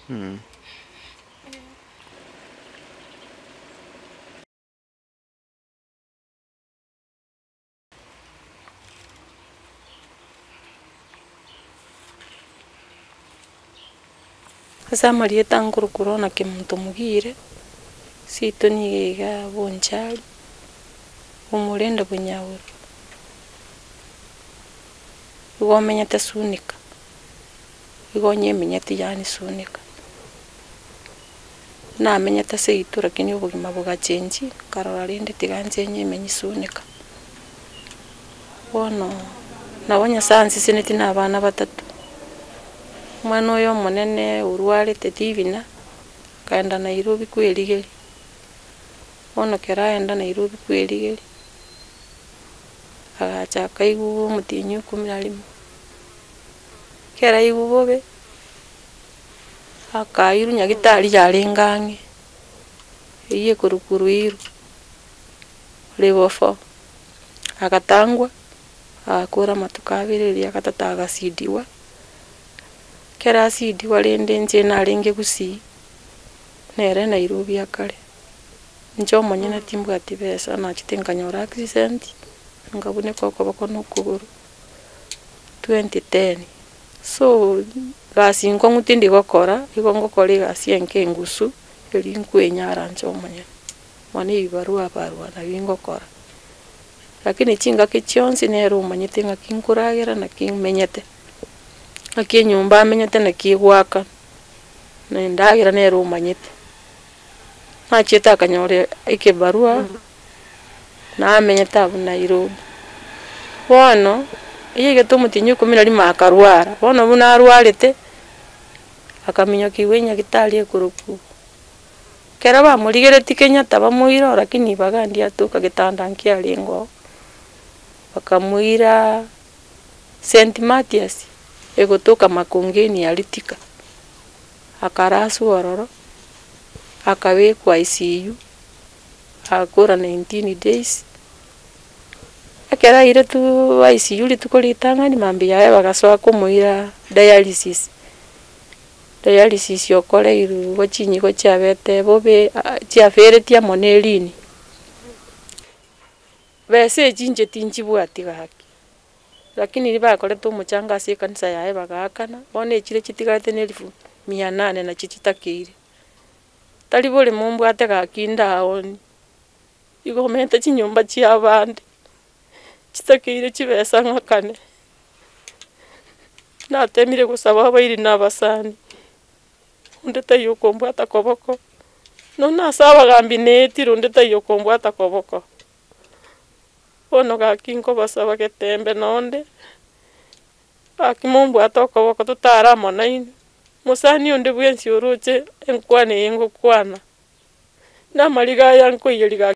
Asa marieta nkurukuru na kimuntu mugire sito niga bonchari umurenda bunyawuru igo menyete sunika igo nyemenyete yani sunika na menyete seitu lakini ubugima bugachenji karora rinde tiganje nyemenyi sunika bono nabonya sansi sineti na abana batatu mwana oyo monene urwarete tivina kaenda Nairobi kwerigeri bono keraenda Nairobi kwerigeri agacha kaigu mutinyu 11 kera igu bobe akairu nyagitari yarengange iye kurukuru iru lebofo agatangwa akora matukabiriri akatataga sidiwa kera sidiwa rende nje narenge gusi nere Nairobi akare njo monyene timbu atibesa na chitenkanyora accident ngabune koko bako nokuguru 2010 so gasi ngo ngutindi gokora igo ngokora gasi enke ngusu eri nkwenyara njo monyene mani ibarua barua na ngokora lakini chinga kichionsi nero manyete ngakinkuragira na kimenyete aki nyumba amenyete na kigwaka na ndagira nero manyete macheta kanyore ike barua na amenyete abu Nairobi bono iye tumutinyu 12 akarwara bono buna arwarete akaminya kiwenya gitali ekuruku kera ba murigere tikenya tabamuira lakini bagandi atuka gitanda nkialingo bakamuira St Matthias egotoka makongeni alitika akarasu ororo akawekwa ICU akora 19 days akera ire tu ICU litukolitanga ni mambi yae bagasoa kumuira dialysis yokore iru gochinyi gochabete bobe chiaferetia monelini bese jinje tinjibwati gaki lakini riba kore tu muchanga ase kanisa yae bagakana bone chire chitigate ne 800 na chichitakire tali bole mumbu ate gakinda aoni igomenta chinyumba chiabande chitakire chibesa ngakane na temire gusaba abairi n'abasani ndeta yokombwata koboko nona saba gambi netiro ndeta yokombwata koboko ono gakinko basaba getembe nonde akimombu atokoboko tutara monaini musani onde bwensi oroche enkwane yengo kwana na maliga yanko yeliga